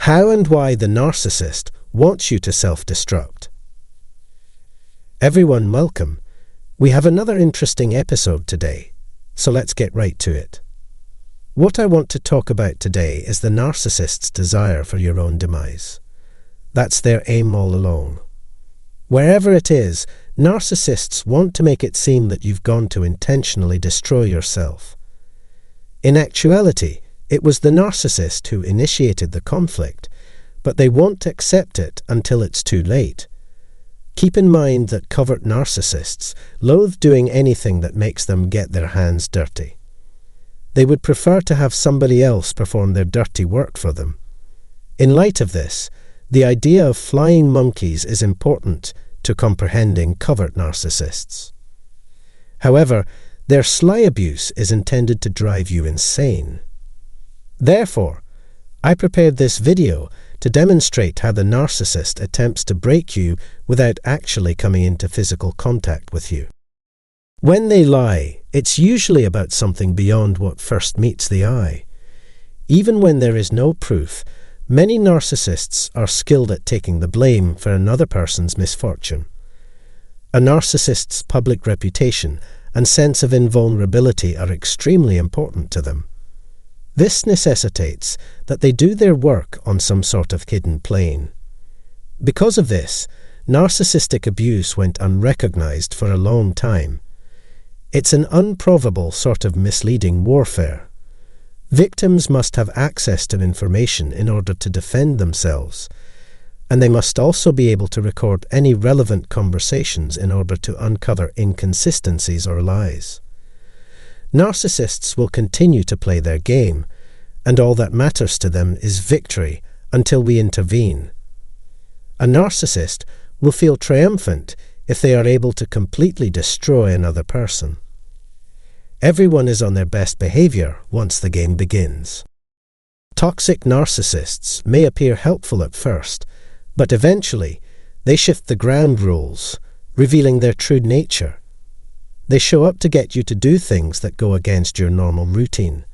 How and why the narcissist wants you to self-destruct. Everyone, welcome. We have another interesting episode today, so let's get right to it. What I want to talk about today is the narcissist's desire for your own demise. That's their aim all along. Wherever it is, narcissists want to make it seem that you've gone to intentionally destroy yourself. In actuality, it was the narcissist who initiated the conflict, but they won't accept it until it's too late. Keep in mind that covert narcissists loathe doing anything that makes them get their hands dirty. They would prefer to have somebody else perform their dirty work for them. In light of this, the idea of flying monkeys is important to comprehending covert narcissists. However, their sly abuse is intended to drive you insane. Therefore, I prepared this video to demonstrate how the narcissist attempts to break you without actually coming into physical contact with you. When they lie, it's usually about something beyond what first meets the eye. Even when there is no proof, many narcissists are skilled at taking the blame for another person's misfortune. A narcissist's public reputation and sense of invulnerability are extremely important to them. This necessitates that they do their work on some sort of hidden plane. Because of this, narcissistic abuse went unrecognized for a long time. It's an unprovable sort of misleading warfare. Victims must have access to information in order to defend themselves, and they must also be able to record any relevant conversations in order to uncover inconsistencies or lies. Narcissists will continue to play their game, and all that matters to them is victory until we intervene. A narcissist will feel triumphant if they are able to completely destroy another person. Everyone is on their best behavior once the game begins. Toxic narcissists may appear helpful at first, but eventually they shift the ground rules, revealing their true nature. They show up to get you to do things that go against your normal routine,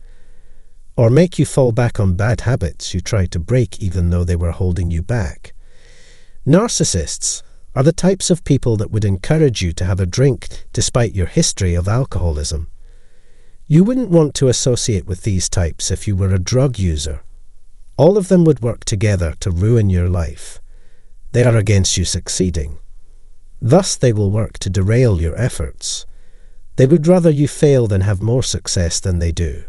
or make you fall back on bad habits you tried to break even though they were holding you back. Narcissists are the types of people that would encourage you to have a drink despite your history of alcoholism. You wouldn't want to associate with these types if you were a drug user. All of them would work together to ruin your life. They are against you succeeding. Thus they will work to derail your efforts. They would rather you fail than have more success than they do.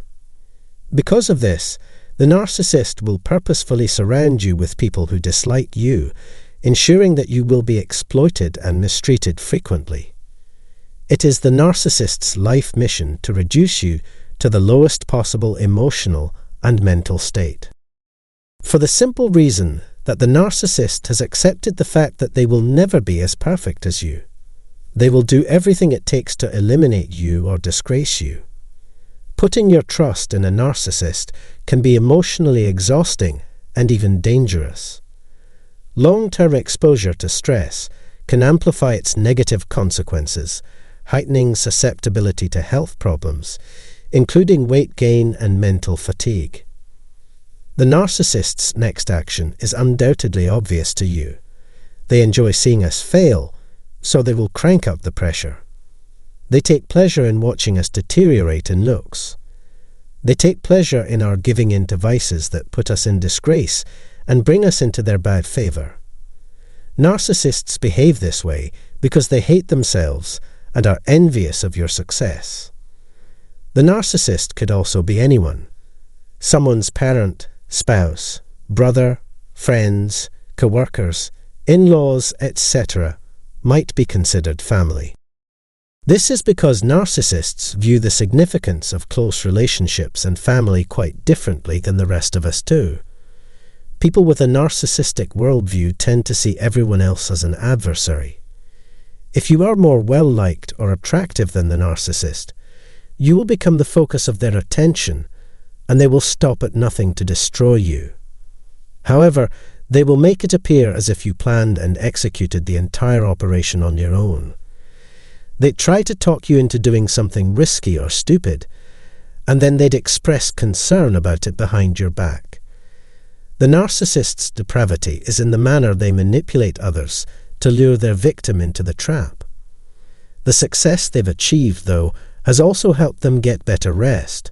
Because of this, the narcissist will purposefully surround you with people who dislike you, ensuring that you will be exploited and mistreated frequently. It is the narcissist's life mission to reduce you to the lowest possible emotional and mental state. For the simple reason that the narcissist has accepted the fact that they will never be as perfect as you. They will do everything it takes to eliminate you or disgrace you. Putting your trust in a narcissist can be emotionally exhausting and even dangerous. Long-term exposure to stress can amplify its negative consequences, heightening susceptibility to health problems, including weight gain and mental fatigue. The narcissist's next action is undoubtedly obvious to you. They enjoy seeing us fail, so they will crank up the pressure. They take pleasure in watching us deteriorate in looks. They take pleasure in our giving in to vices that put us in disgrace and bring us into their bad favor. Narcissists behave this way because they hate themselves and are envious of your success. The narcissist could also be anyone. Someone's parent, spouse, brother, friends, co-workers, in-laws, etc. might be considered family. This is because narcissists view the significance of close relationships and family quite differently than the rest of us do. People with a narcissistic worldview tend to see everyone else as an adversary. If you are more well-liked or attractive than the narcissist, you will become the focus of their attention, and they will stop at nothing to destroy you. However, they will make it appear as if you planned and executed the entire operation on your own. They'd try to talk you into doing something risky or stupid, and then they'd express concern about it behind your back. The The narcissist's depravity is in the manner they manipulate others to lure their victim into the trap. The success they've achieved, though, has also helped them get better rest.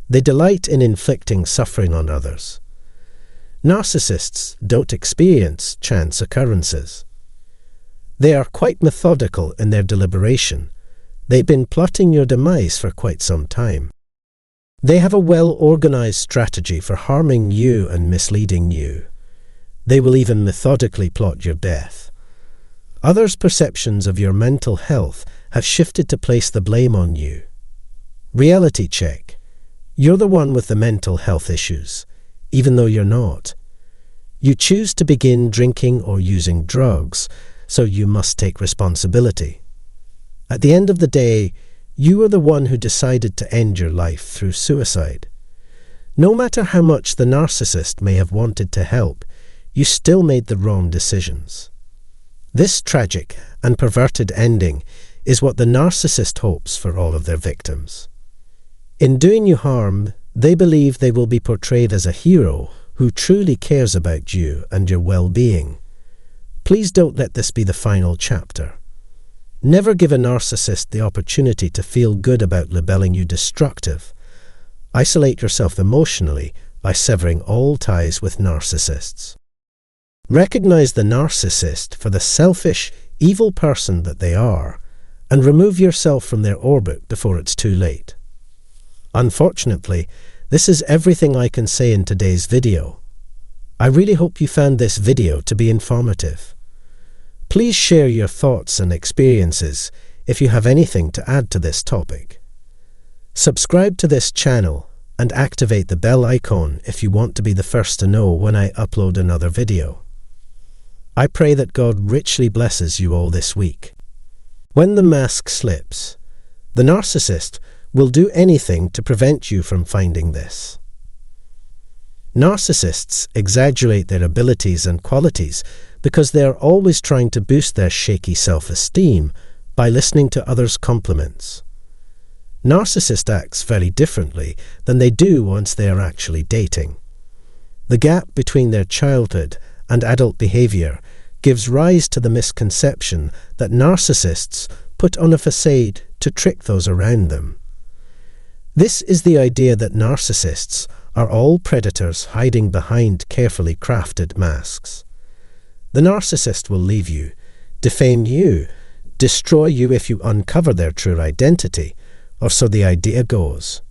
They delight in inflicting suffering on others. Narcissists don't experience chance occurrences. They are quite methodical in their deliberation. They've been plotting your demise for quite some time. They have a well-organized strategy for harming you and misleading you. They will even methodically plot your death. Others' perceptions of your mental health have shifted to place the blame on you. Reality check. You're the one with the mental health issues, even though you're not. You choose to begin drinking or using drugs, so you must take responsibility. At the end of the day, you are the one who decided to end your life through suicide. No matter how much the narcissist may have wanted to help, you still made the wrong decisions. This tragic and perverted ending is what the narcissist hopes for all of their victims. In doing you harm, they believe they will be portrayed as a hero who truly cares about you and your well-being. Please don't let this be the final chapter. Never give a narcissist the opportunity to feel good about labeling you destructive. Isolate yourself emotionally by severing all ties with narcissists. Recognize the narcissist for the selfish, evil person that they are, and remove yourself from their orbit before it's too late. Unfortunately, this is everything I can say in today's video. I really hope you found this video to be informative. Please share your thoughts and experiences if you have anything to add to this topic. Subscribe to this channel and activate the bell icon if you want to be the first to know when I upload another video. I pray that God richly blesses you all this week. When the mask slips, the narcissist will do anything to prevent you from finding this. Narcissists exaggerate their abilities and qualities because they are always trying to boost their shaky self-esteem by listening to others' compliments. Narcissist acts very differently than they do once they are actually dating. The gap between their childhood and adult behavior gives rise to the misconception that narcissists put on a facade to trick those around them. This is the idea that narcissists are all predators hiding behind carefully crafted masks. The narcissist will leave you, defame you, destroy you if you uncover their true identity, or so the idea goes.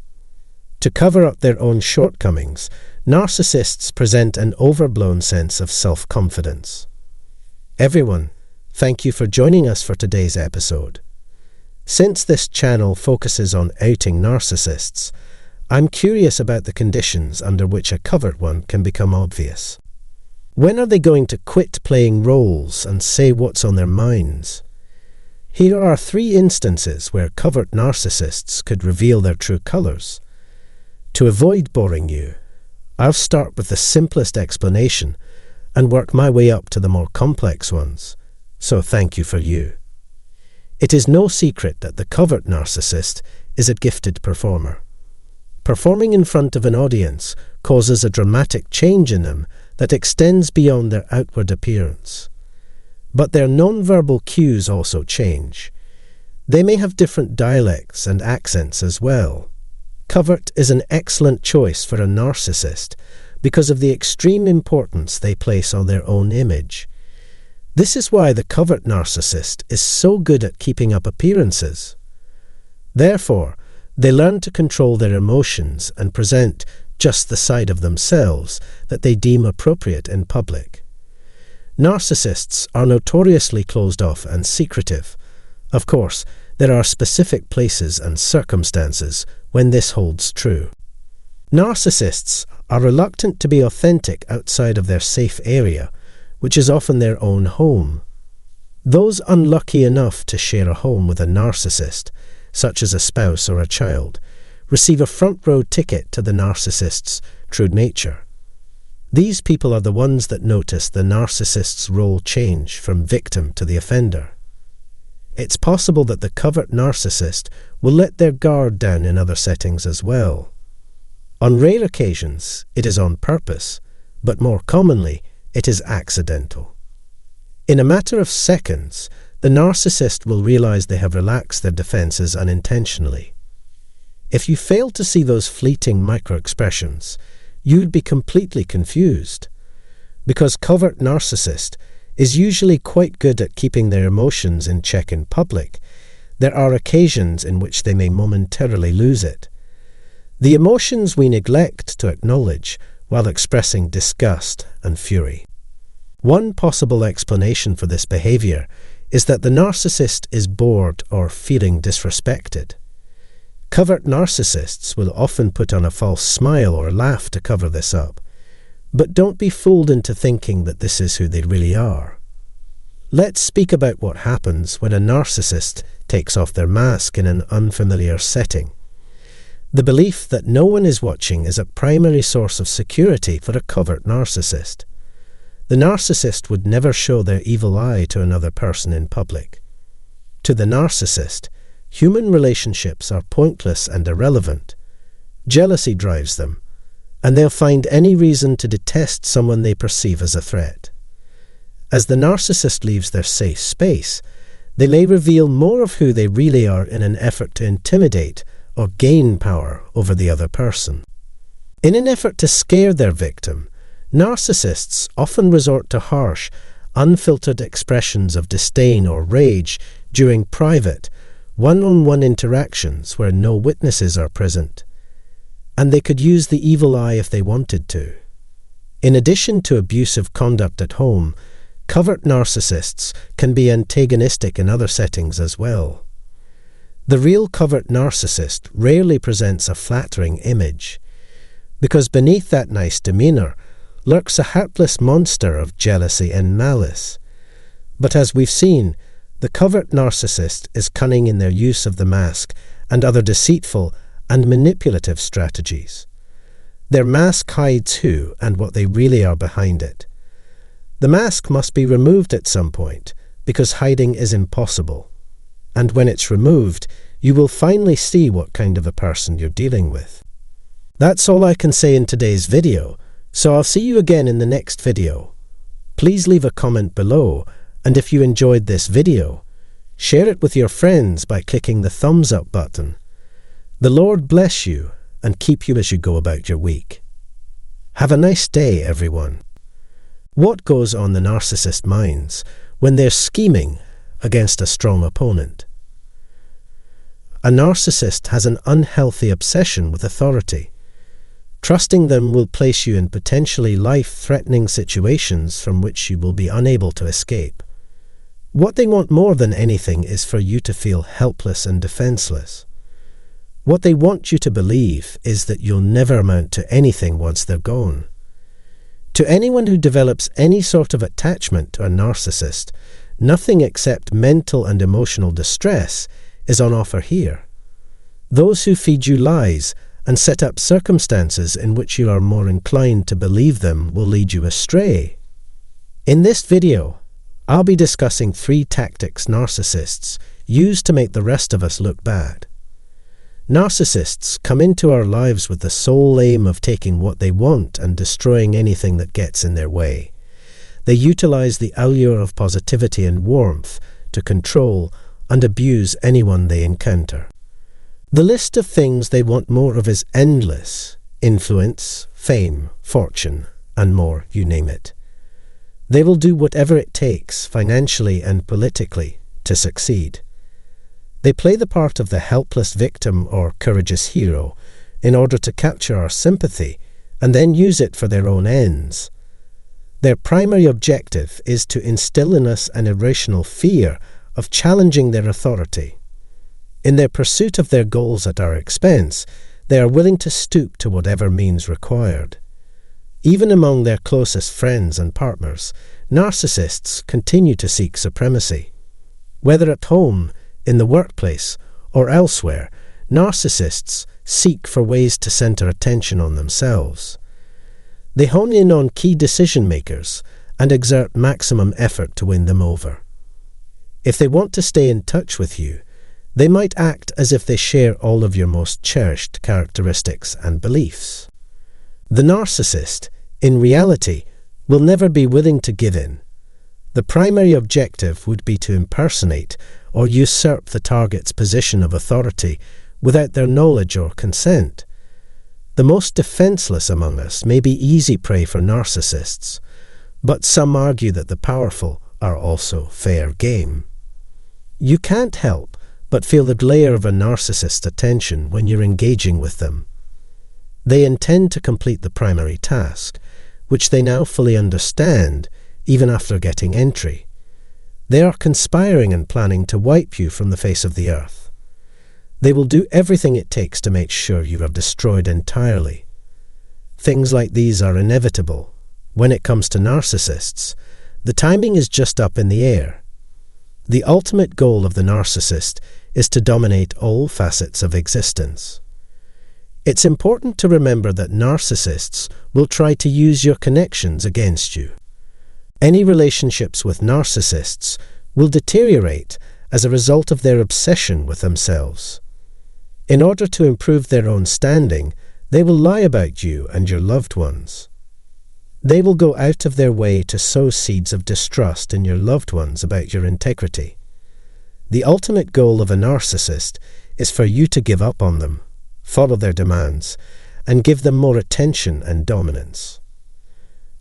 To cover up their own shortcomings, narcissists present an overblown sense of self-confidence. Everyone, thank you for joining us for today's episode. Since this channel focuses on outing narcissists, I'm curious about the conditions under which a covert one can become obvious. When are they going to quit playing roles and say what's on their minds? Here are 3 instances where covert narcissists could reveal their true colours. To avoid boring you, I'll start with the simplest explanation and work my way up to the more complex ones, so thank you for you. It is no secret that the covert narcissist is a gifted performer. Performing in front of an audience causes a dramatic change in them that extends beyond their outward appearance. But their non-verbal cues also change. They may have different dialects and accents as well. Covert is an excellent choice for a narcissist because of the extreme importance they place on their own image. This is why the covert narcissist is so good at keeping up appearances. Therefore, they learn to control their emotions and present just the side of themselves that they deem appropriate in public. Narcissists are notoriously closed off and secretive. Of course, there are specific places and circumstances when this holds true. Narcissists are reluctant to be authentic outside of their safe area, which is often their own home. Those unlucky enough to share a home with a narcissist, such as a spouse or a child, receive a front-row ticket to the narcissist's true nature. These people are the ones that notice the narcissist's role change from victim to the offender. It's possible that the covert narcissist will let their guard down in other settings as well. On rare occasions, it is on purpose, but more commonly, it is accidental. In a matter of seconds, the narcissist will realize they have relaxed their defenses unintentionally. If you fail to see those fleeting micro-expressions, you'd be completely confused. Because Covert Narcissist is usually quite good at keeping their emotions in check in public, there are occasions in which they may momentarily lose it. The emotions we neglect to acknowledge while expressing disgust and fury. One possible explanation for this behavior is that the narcissist is bored or feeling disrespected. Covert narcissists will often put on a false smile or laugh to cover this up, but don't be fooled into thinking that this is who they really are. Let's speak about what happens when a narcissist takes off their mask in an unfamiliar setting. The belief that no one is watching is a primary source of security for a covert narcissist. The narcissist would never show their evil eye to another person in public. To the narcissist, human relationships are pointless and irrelevant. Jealousy drives them, and they'll find any reason to detest someone they perceive as a threat. As the narcissist leaves their safe space, they may reveal more of who they really are in an effort to intimidate or gain power over the other person. In an effort to scare their victim, narcissists often resort to harsh, unfiltered expressions of disdain or rage during private, one-on-one interactions where no witnesses are present. And they could use the evil eye if they wanted to. In addition to abusive conduct at home, covert narcissists can be antagonistic in other settings as well. The real covert narcissist rarely presents a flattering image, because beneath that nice demeanor lurks a heartless monster of jealousy and malice. But as we've seen, the covert narcissist is cunning in their use of the mask and other deceitful and manipulative strategies. Their mask hides who and what they really are behind it. The mask must be removed at some point, because hiding is impossible. And when it's removed, you will finally see what kind of a person you're dealing with. That's all I can say in today's video, so I'll see you again in the next video. Please leave a comment below, and if you enjoyed this video, share it with your friends by clicking the thumbs up button. The Lord bless you and keep you as you go about your week. Have a nice day, everyone. What goes on the narcissist minds when they're scheming against a strong opponent? A narcissist has an unhealthy obsession with authority. Trusting them will place you in potentially life-threatening situations from which you will be unable to escape. What they want more than anything is for you to feel helpless and defenseless. What they want you to believe is that you'll never amount to anything once they're gone. To anyone who develops any sort of attachment to a narcissist, nothing except mental and emotional distress is on offer here. Those who feed you lies and set up circumstances in which you are more inclined to believe them will lead you astray. In this video, I'll be discussing 3 tactics narcissists use to make the rest of us look bad. Narcissists come into our lives with the sole aim of taking what they want and destroying anything that gets in their way. They utilize the allure of positivity and warmth to control and abuse anyone they encounter. The list of things they want more of is endless: influence, fame, fortune, and more, you name it. They will do whatever it takes, financially and politically, to succeed. They play the part of the helpless victim or courageous hero in order to capture our sympathy and then use it for their own ends. Their primary objective is to instill in us an irrational fear of challenging their authority. In their pursuit of their goals at our expense, they are willing to stoop to whatever means required. Even among their closest friends and partners, narcissists continue to seek supremacy. Whether at home, in the workplace, or elsewhere, narcissists seek for ways to center attention on themselves. They hone in on key decision makers and exert maximum effort to win them over. If they want to stay in touch with you, they might act as if they share all of your most cherished characteristics and beliefs. The narcissist in reality, will never be willing to give in. The primary objective would be to impersonate or usurp the target's position of authority without their knowledge or consent. The most defenseless among us may be easy prey for narcissists, but some argue that the powerful are also fair game. You can't help but feel the glare of a narcissist's attention when you're engaging with them. They intend to complete the primary task, which they now fully understand, even after getting entry. They are conspiring and planning to wipe you from the face of the earth. They will do everything it takes to make sure you are destroyed entirely. Things like these are inevitable. When it comes to narcissists, the timing is just up in the air. The ultimate goal of the narcissist is to dominate all facets of existence. It's important to remember that narcissists will try to use your connections against you. Any relationships with narcissists will deteriorate as a result of their obsession with themselves. In order to improve their own standing, they will lie about you and your loved ones. They will go out of their way to sow seeds of distrust in your loved ones about your integrity. The ultimate goal of a narcissist is for you to give up on them, follow their demands, and give them more attention and dominance.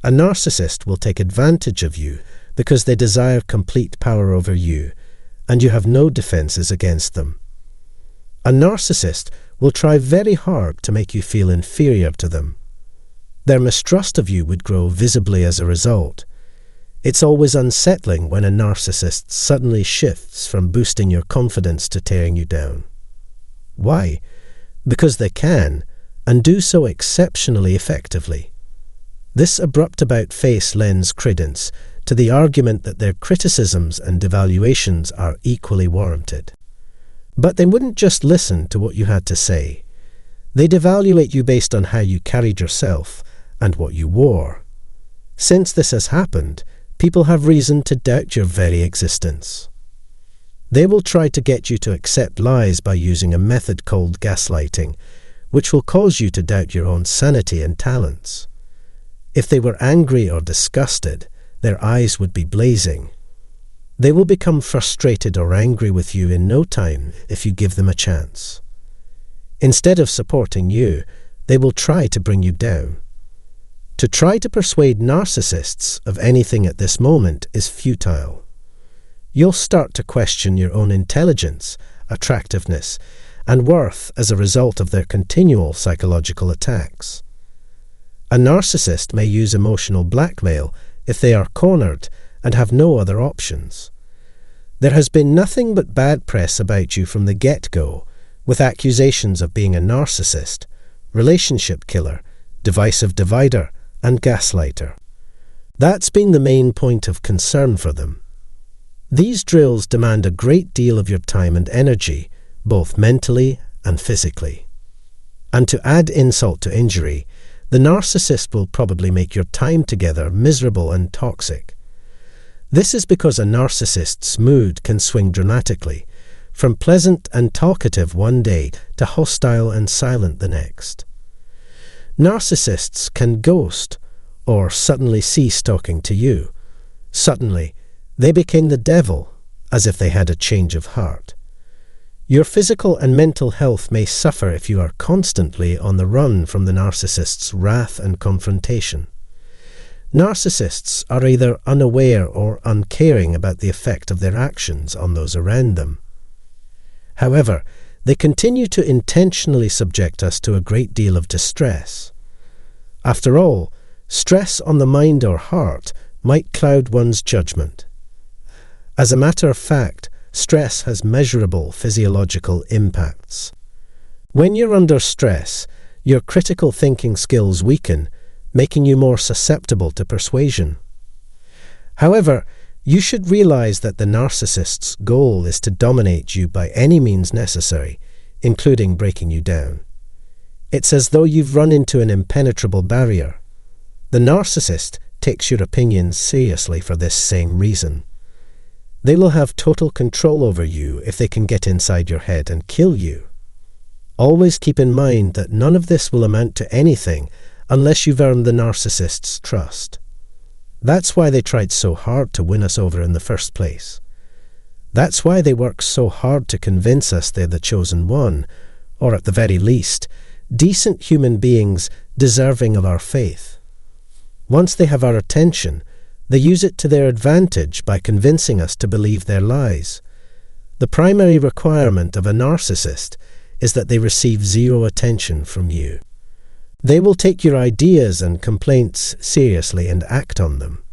A narcissist will take advantage of you because they desire complete power over you, and you have no defenses against them. A narcissist will try very hard to make you feel inferior to them. Their mistrust of you would grow visibly as a result. It's always unsettling when a narcissist suddenly shifts from boosting your confidence to tearing you down. Why? Because they can, and do so exceptionally effectively. This abrupt about-face lends credence to the argument that their criticisms and devaluations are equally warranted. But they wouldn't just listen to what you had to say. They'd evaluate you based on how you carried yourself and what you wore. Since this has happened, people have reason to doubt your very existence. They will try to get you to accept lies by using a method called gaslighting, which will cause you to doubt your own sanity and talents. If they were angry or disgusted, their eyes would be blazing. They will become frustrated or angry with you in no time if you give them a chance. Instead of supporting you, they will try to bring you down. To try to persuade narcissists of anything at this moment is futile. You'll start to question your own intelligence, attractiveness, and worth as a result of their continual psychological attacks. A narcissist may use emotional blackmail if they are cornered and have no other options. There has been nothing but bad press about you from the get-go, with accusations of being a narcissist, relationship killer, divisive divider, and gaslighter. That's been the main point of concern for them. These drills demand a great deal of your time and energy, both mentally and physically. And to add insult to injury, the narcissist will probably make your time together miserable and toxic. This is because a narcissist's mood can swing dramatically, from pleasant and talkative one day to hostile and silent the next. Narcissists can ghost or suddenly cease talking to you. Suddenly, they became the devil, as if they had a change of heart. Your physical and mental health may suffer if you are constantly on the run from the narcissist's wrath and confrontation. Narcissists are either unaware or uncaring about the effect of their actions on those around them. However, they continue to intentionally subject us to a great deal of distress. After all, stress on the mind or heart might cloud one's judgment. As a matter of fact, stress has measurable physiological impacts. When you're under stress, your critical thinking skills weaken, making you more susceptible to persuasion. However, you should realize that the narcissist's goal is to dominate you by any means necessary, including breaking you down. It's as though you've run into an impenetrable barrier. The narcissist takes your opinions seriously for this same reason. They will have total control over you if they can get inside your head and kill you. Always keep in mind that none of this will amount to anything unless you've earned the narcissist's trust. That's why they tried so hard to win us over in the first place. That's why they work so hard to convince us they're the chosen one, or at the very least, decent human beings deserving of our faith. Once they have our attention, they use it to their advantage by convincing us to believe their lies. The primary requirement of a narcissist is that they receive zero attention from you. They will take your ideas and complaints seriously and act on them.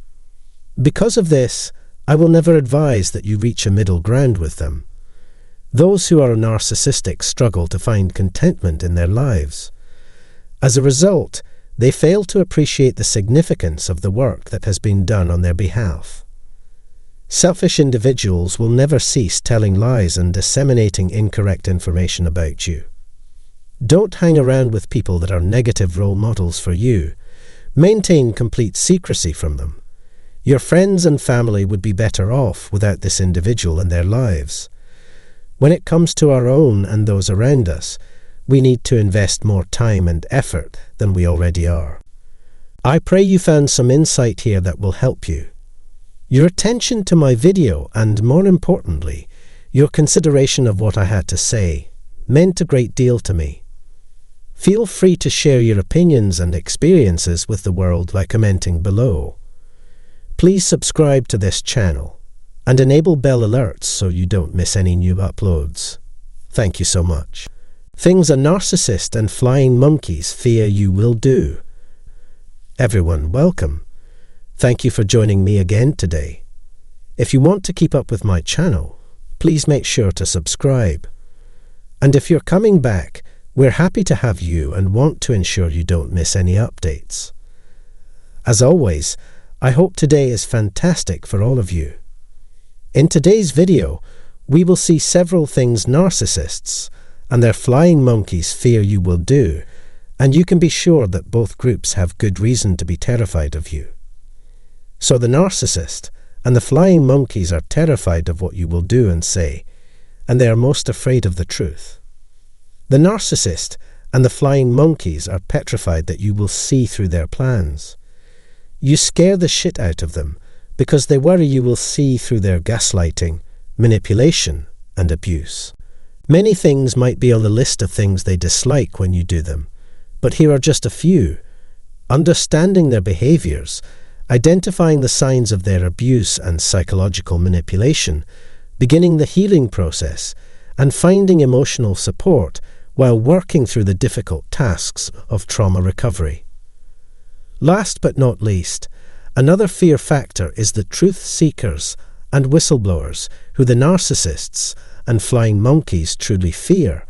Because of this, I will never advise that you reach a middle ground with them. Those who are narcissistic struggle to find contentment in their lives. As a result, they fail to appreciate the significance of the work that has been done on their behalf. Selfish individuals will never cease telling lies and disseminating incorrect information about you. Don't hang around with people that are negative role models for you. Maintain complete secrecy from them. Your friends and family would be better off without this individual in their lives. When it comes to our own and those around us, we need to invest more time and effort than we already are. I pray you found some insight here that will help you. Your attention to my video and, more importantly, your consideration of what I had to say meant a great deal to me. Feel free to share your opinions and experiences with the world by commenting below. Please subscribe to this channel and enable bell alerts so you don't miss any new uploads. Thank you so much. Things a narcissist and flying monkeys fear you will do. Everyone, welcome. Thank you for joining me again today. If you want to keep up with my channel, please make sure to subscribe. And if you're coming back, we're happy to have you and want to ensure you don't miss any updates. As always, I hope today is fantastic for all of you. In today's video, we will see several things narcissists and their flying monkeys fear you will do, and you can be sure that both groups have good reason to be terrified of you. So the narcissist and the flying monkeys are terrified of what you will do and say, and they are most afraid of the truth. The narcissist and the flying monkeys are petrified that you will see through their plans. You scare the shit out of them because they worry you will see through their gaslighting, manipulation, and abuse. Many things might be on the list of things they dislike when you do them, but here are just a few. Understanding their behaviors, identifying the signs of their abuse and psychological manipulation, beginning the healing process, and finding emotional support while working through the difficult tasks of trauma recovery. Last but not least, another fear factor is the truth seekers and whistleblowers who the narcissists and flying monkeys truly fear.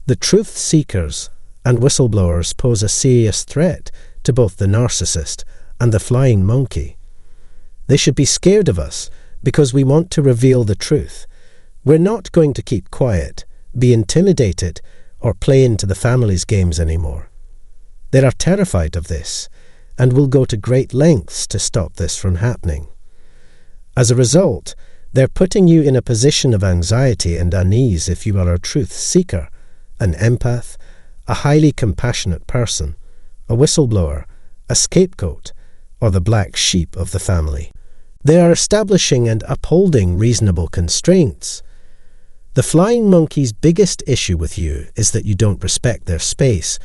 The truth seekers and whistleblowers pose a serious threat to both the narcissist and the flying monkey. They should be scared of us because we want to reveal the truth. We're not going to keep quiet, be intimidated, or play into the family's games anymore. They are terrified of this and will go to great lengths to stop this from happening. As a result, they're putting you in a position of anxiety and unease if you are a truth seeker, an empath, a highly compassionate person, a whistleblower, a scapegoat, or the black sheep of the family. They are establishing and upholding reasonable constraints. The flying monkey's biggest issue with you is that you don't respect their space,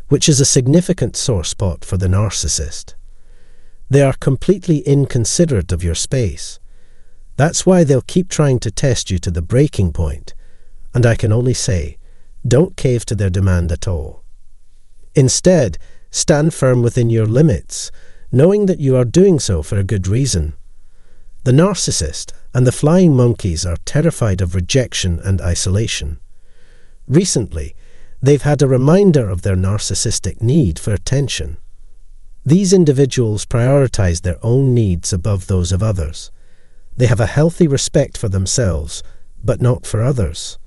which is a significant sore spot for the narcissist. They are completely inconsiderate of your space. That's why they'll keep trying to test you to the breaking point, and I can only say, don't cave to their demand at all. Instead, stand firm within your limits, knowing that you are doing so for a good reason. The narcissist and the flying monkeys are terrified of rejection and isolation. Recently, they've had a reminder of their narcissistic need for attention. These individuals prioritize their own needs above those of others. They have a healthy respect for themselves, but not for others.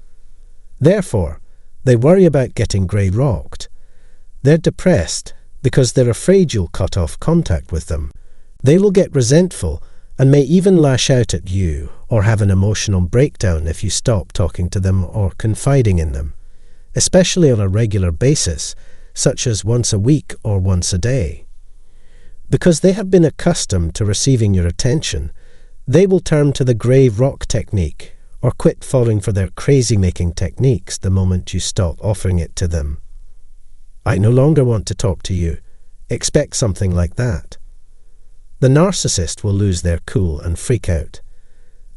Therefore, they worry about getting grey-rocked. They're depressed because they're afraid you'll cut off contact with them. They will get resentful and may even lash out at you or have an emotional breakdown if you stop talking to them or confiding in them, especially on a regular basis, such as once a week or once a day. Because they have been accustomed to receiving your attention, they will turn to the grave rock technique or quit falling for their crazy-making techniques the moment you stop offering it to them. "I no longer want to talk to you." Expect something like that. The narcissist will lose their cool and freak out.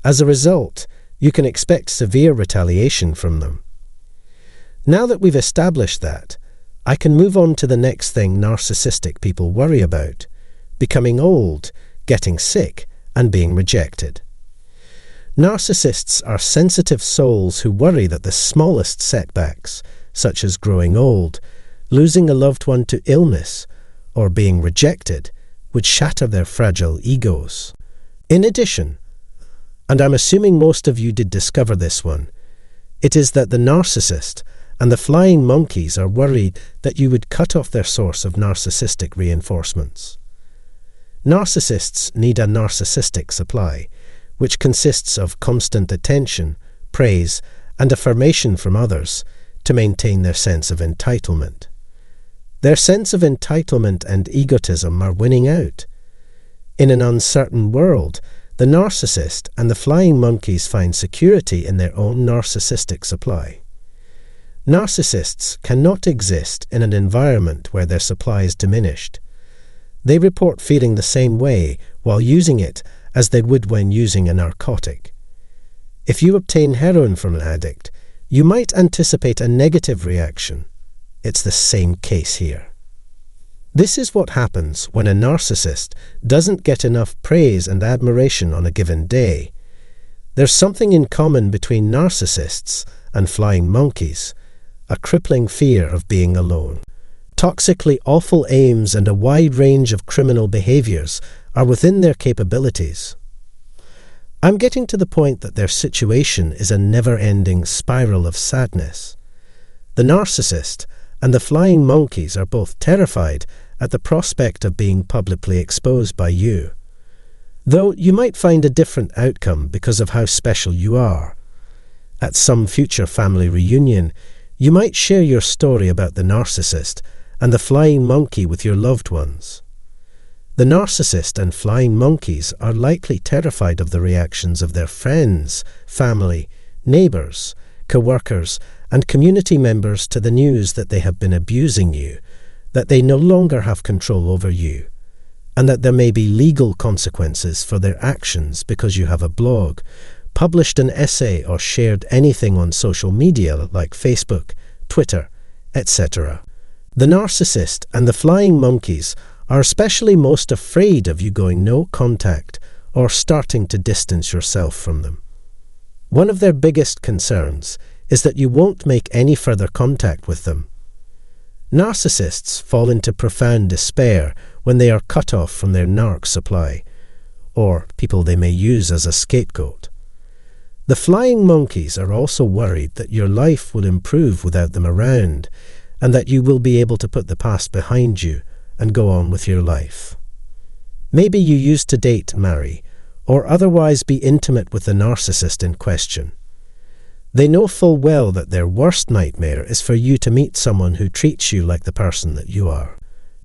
As a result, you can expect severe retaliation from them. Now that we've established that, I can move on to the next thing narcissistic people worry about: becoming old, getting sick, and being rejected. Narcissists are sensitive souls who worry that the smallest setbacks, such as growing old, losing a loved one to illness, or being rejected, would shatter their fragile egos. In addition, and I'm assuming most of you did discover this one, it is that the narcissist and the flying monkeys are worried that you would cut off their source of narcissistic reinforcements. Narcissists need a narcissistic supply, which consists of constant attention, praise, and affirmation from others to maintain their sense of entitlement. Their sense of entitlement and egotism are winning out. In an uncertain world, the narcissist and the flying monkeys find security in their own narcissistic supply. Narcissists cannot exist in an environment where their supply is diminished. They report feeling the same way while using it as they would when using a narcotic. If you obtain heroin from an addict, you might anticipate a negative reaction. It's the same case here. This is what happens when a narcissist doesn't get enough praise and admiration on a given day. There's something in common between narcissists and flying monkeys: a crippling fear of being alone. Toxically awful aims and a wide range of criminal behaviors are within their capabilities. I'm getting to the point that their situation is a never-ending spiral of sadness. The narcissist and the flying monkeys are both terrified at the prospect of being publicly exposed by you, though you might find a different outcome because of how special you are. At some future family reunion, you might share your story about the narcissist and the flying monkey with your loved ones. The narcissist and flying monkeys are likely terrified of the reactions of their friends, family, neighbours, co-workers, and community members to the news that they have been abusing you, that they no longer have control over you, and that there may be legal consequences for their actions because you have a blog, published an essay, or shared anything on social media like Facebook, Twitter, etc. The narcissist and the flying monkeys are especially most afraid of you going no contact or starting to distance yourself from them. One of their biggest concerns is that you won't make any further contact with them. Narcissists fall into profound despair when they are cut off from their narc supply, or people they may use as a scapegoat. The flying monkeys are also worried that your life will improve without them around, and that you will be able to put the past behind you and go on with your life. Maybe you used to date, marry, or otherwise be intimate with the narcissist in question. They know full well that their worst nightmare is for you to meet someone who treats you like the person that you are.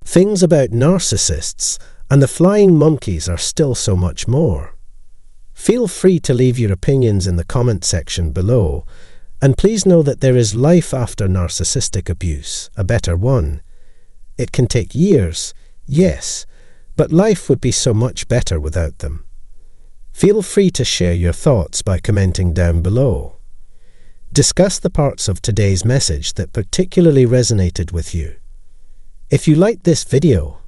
Things about narcissists and the flying monkeys are still so much more. Feel free to leave your opinions in the comment section below, and please know that there is life after narcissistic abuse, a better one. It can take years, yes, but life would be so much better without them. Feel free to share your thoughts by commenting down below. Discuss the parts of today's message that particularly resonated with you. If you liked this video,